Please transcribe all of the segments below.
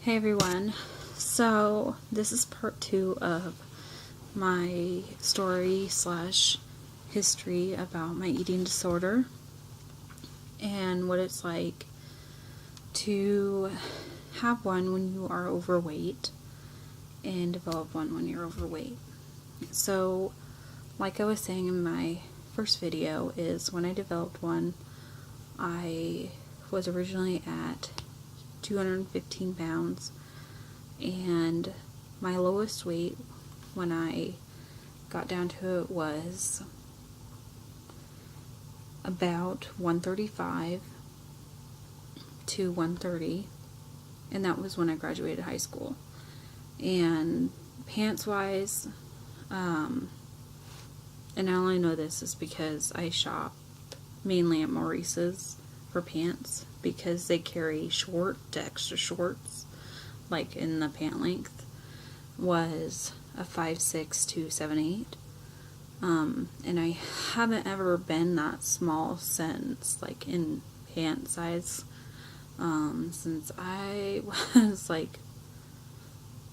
Hey everyone, so this is part 2 of my story slash history about my eating disorder and what it's like to have one when you are overweight and develop one when you're overweight. So like I was saying in my first video, is when I developed one, I was originally at 215 pounds, and my lowest weight when I got down to it was about 135 to 130, and that was when I graduated high school. And pants wise, and I only know this is because I shop mainly at Maurice's for pants, because they carry short to extra shorts, like in the pant length, was a 5'6" to 7'8". And I haven't ever been that small since, like, in pant size, since I was like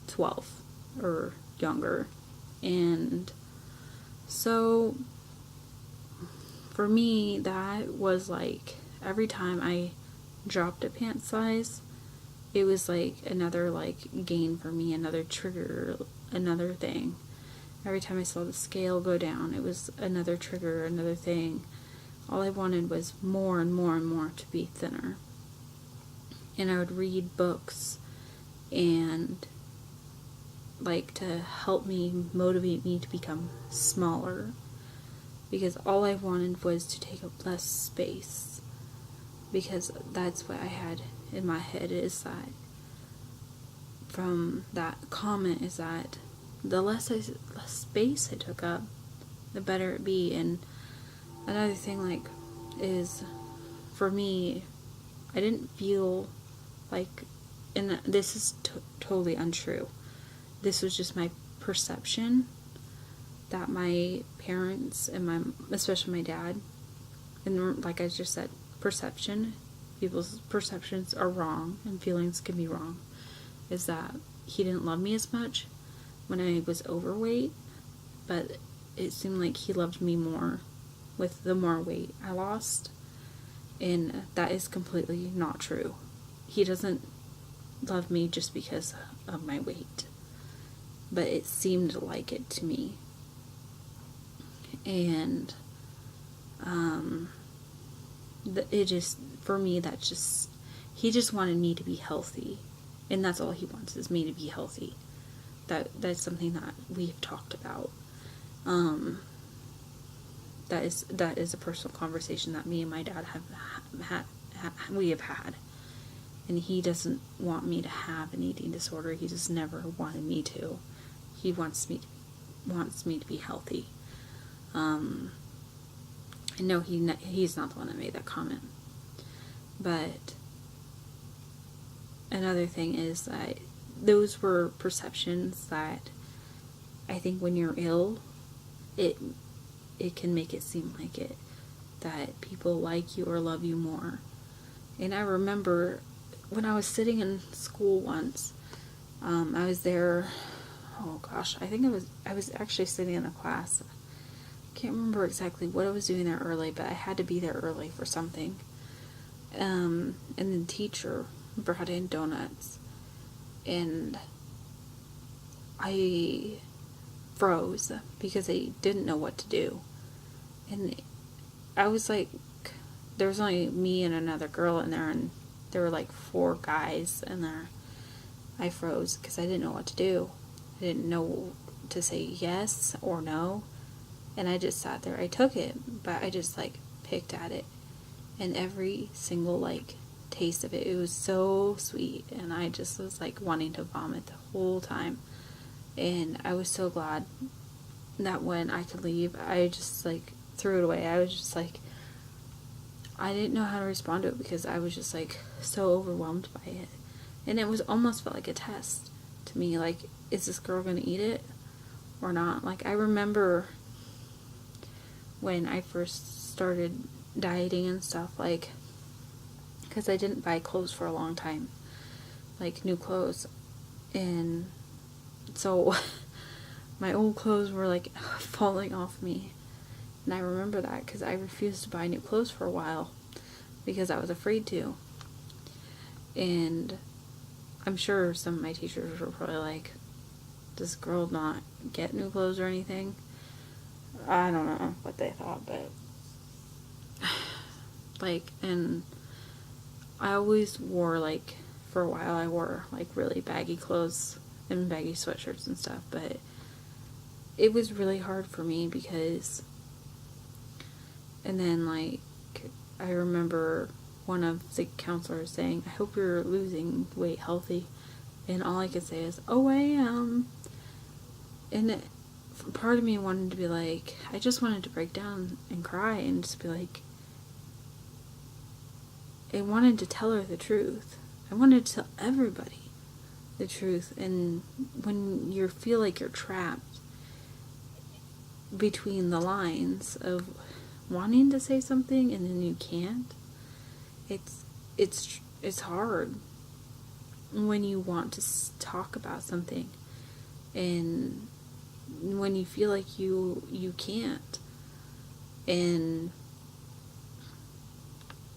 12 or younger. And so for me, that was like, every time I dropped a pant size, it was like another like gain for me, another trigger, another thing. Every time I saw the scale go down, it was another trigger, another thing. All I wanted was more and more and more to be thinner. And I would read books and like to help me, motivate me to become smaller, because all I wanted was to take up less space, because that's what I had in my head, is that from that comment, is that the less space I took up, the better it be. And another thing, like, is for me, I didn't feel like, and this is totally untrue, this was just my perception, that my parents and especially my dad, and like I just said, perception, people's perceptions are wrong and feelings can be wrong, is that he didn't love me as much when I was overweight, but it seemed like he loved me more with the more weight I lost. And that is completely not true. He doesn't love me just because of my weight, but it seemed like it to me. And it just, for me, that's just, he just wanted me to be healthy, and that's all he wants, is me to be healthy. That's something that we've talked about. That is a personal conversation that me and my dad we have had. And he doesn't want me to have an eating disorder. He just never wanted me to. He wants me to be healthy. I know he's not the one that made that comment. But another thing is that those were perceptions that I think when you're ill, it can make it seem like it, that people like you or love you more. And I remember when I was sitting in school once, I was there, oh gosh, I think I was actually sitting in a class. I can't remember exactly what I was doing there early, but I had to be there early for something. And the teacher brought in donuts, and I froze because I didn't know what to do. And I was like, there was only me and another girl in there, and there were like 4 guys in there. I froze because I didn't know what to do. I didn't know to say yes or no. And I just sat there. I took it, but I just like picked at it. And every single like taste of it, it was so sweet. And I just was like wanting to vomit the whole time. And I was so glad that when I could leave, I just like threw it away. I was just like, I didn't know how to respond to it, because I was just like so overwhelmed by it. And it was almost felt like a test to me, like, is this girl gonna eat it or not? Like, I remember when I first started dieting and stuff, like, because I didn't buy clothes for a long time, like new clothes, and so my old clothes were like falling off me, and I remember that because I refused to buy new clothes for a while because I was afraid to. And I'm sure some of my teachers were probably like, does this girl not get new clothes or anything? I don't know what they thought, but like, and I always wore, like, for a while I wore like really baggy clothes and baggy sweatshirts and stuff, but it was really hard for me because, and then like, I remember one of the counselors saying, I hope you're losing weight healthy, and all I could say is, oh, I am. And part of me wanted to be like, I just wanted to break down and cry and just be like, I wanted to tell her the truth. I wanted to tell everybody the truth. And when you feel like you're trapped between the lines of wanting to say something and then you can't, it's hard when you want to talk about something and when you feel like you can't. And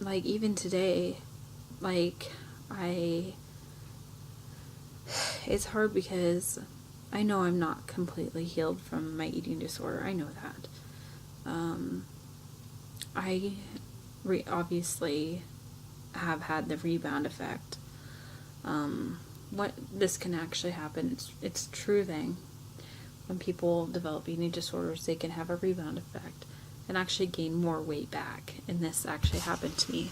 like, even today, like, it's hard because I know I'm not completely healed from my eating disorder. I know that. I obviously have had the rebound effect. What this can actually happen, it's a true thing. When people develop eating disorders, they can have a rebound effect and actually gain more weight back. And this actually happened to me.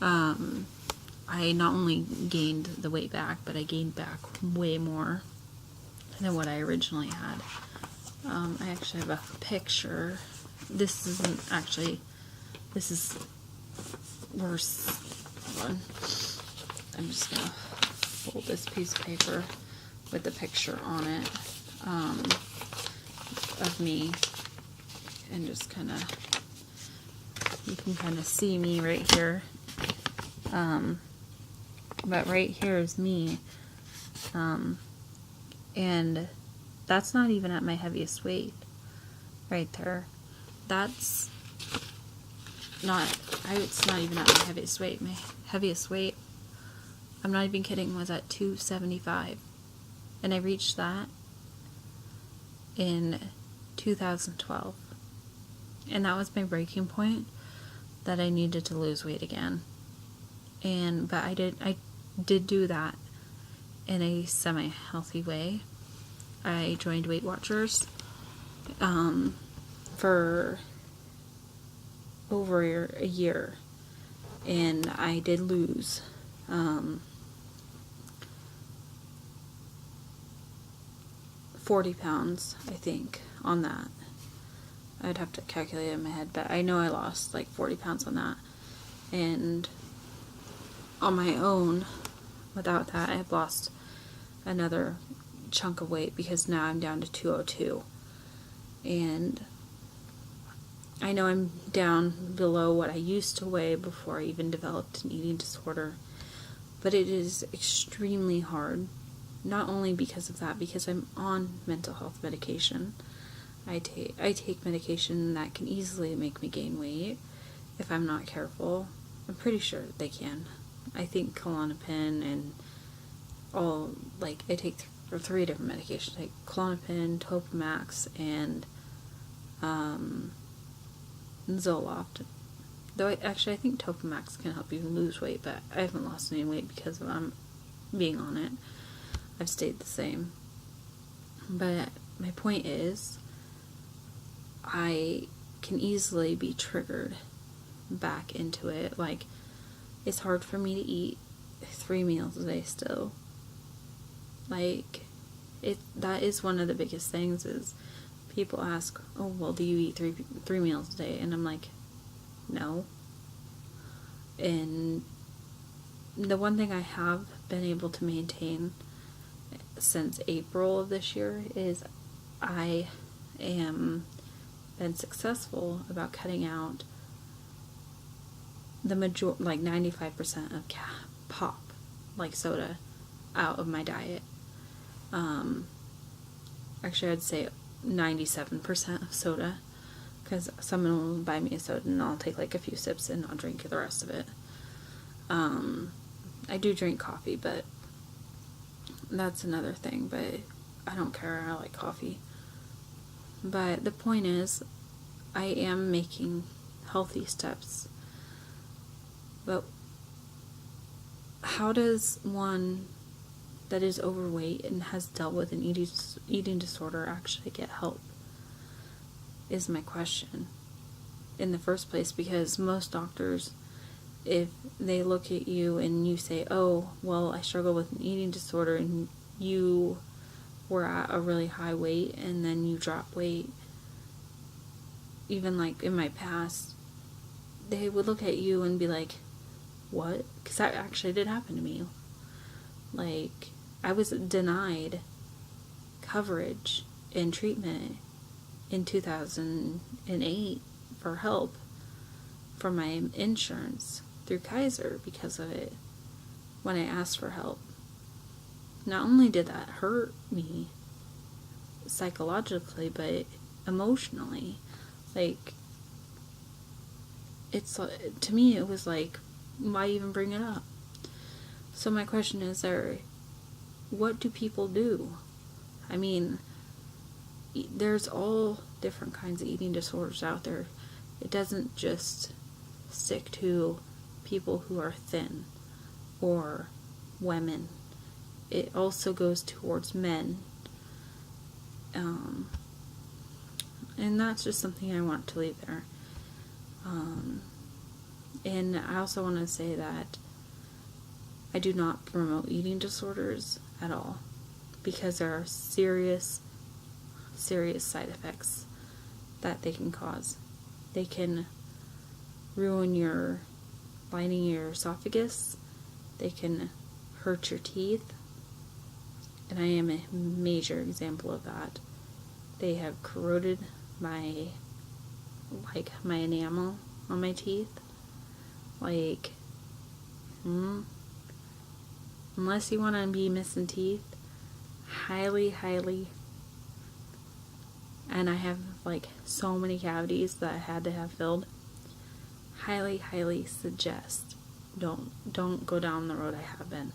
I not only gained the weight back, but I gained back way more than what I originally had. I actually have a picture. This isn't actually, this is worse. Hold on. I'm just going to fold this piece of paper with the picture on it of me, and just kind of, you can kind of see me right here. But right here is me. And that's not even at my heaviest weight. Right there. That's not, it's not even at my heaviest weight. My heaviest weight, I'm not even kidding, was at 275. And I reached that in 2012. And that was my breaking point, that I needed to lose weight again. But I did do that in a semi-healthy way. I joined Weight Watchers for over a year, and I did lose 40 pounds, I think, on that. I'd have to calculate it in my head, but I know I lost like 40 pounds on that. And on my own, without that, I've lost another chunk of weight, because now I'm down to 202. And I know I'm down below what I used to weigh before I even developed an eating disorder. But it is extremely hard, not only because of that, because I'm on mental health medication. I take medication that can easily make me gain weight if I'm not careful. I'm pretty sure they can. I think Klonopin and all, like, I take 3 different medications. I take Klonopin, Topamax, and Zoloft. Though I think Topamax can help you lose weight, but I haven't lost any weight because of being on it. I've stayed the same. But my point is, I can easily be triggered back into it. Like, it's hard for me to eat 3 meals a day still. Like, that is one of the biggest things, is people ask, oh, well, do you eat three meals a day? And I'm like, no. And the one thing I have been able to maintain since April of this year is I am been successful about cutting out the like 95% of pop. like soda out of my diet. Actually, I'd say 97% of soda, because someone will buy me a soda and I'll take like a few sips and I'll drink the rest of it. I do drink coffee, but that's another thing, but I don't care. I like coffee. But the point is, I am making healthy steps. But how does one that is overweight and has dealt with an eating disorder actually get help? Is my question in the first place, because most doctors, if they look at you and you say, oh, well, I struggle with an eating disorder, and you were at a really high weight and then you drop weight, even like in my past, they would look at you and be like, what? Because that actually did happen to me. Like, I was denied coverage and treatment in 2008 for help from my insurance through Kaiser because of it when I asked for help. Not only did that hurt me psychologically, but emotionally. Like, it's, to me, it was like, why even bring it up? So my question is, what do people do? I mean, there's all different kinds of eating disorders out there. It doesn't just stick to people who are thin or women. It also goes towards men. And that's just something I want to leave there. And I also want to say that I do not promote eating disorders at all, because there are serious side effects that they can cause. They can ruin your lining of your esophagus. They can hurt your teeth. And I am a major example of that. They have corroded my enamel on my teeth. Like, unless you want to be missing teeth, highly, and I have like so many cavities that I had to have filled, highly suggest don't go down the road I have been.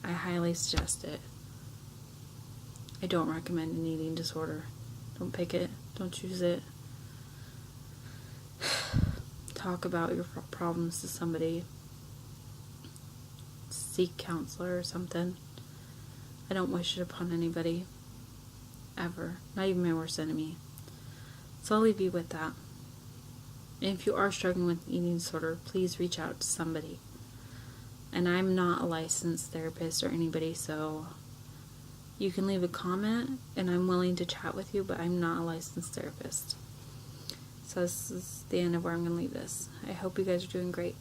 I highly suggest it. I don't recommend an eating disorder. Don't pick it. Don't choose it. Talk about your problems to somebody. Seek counselor or something. I don't wish it upon anybody. Ever. Not even my worst enemy. So I'll leave you with that. And if you are struggling with an eating disorder, please reach out to somebody. And I'm not a licensed therapist or anybody, so you can leave a comment and I'm willing to chat with you, but I'm not a licensed therapist. So this is the end of where I'm going to leave this. I hope you guys are doing great.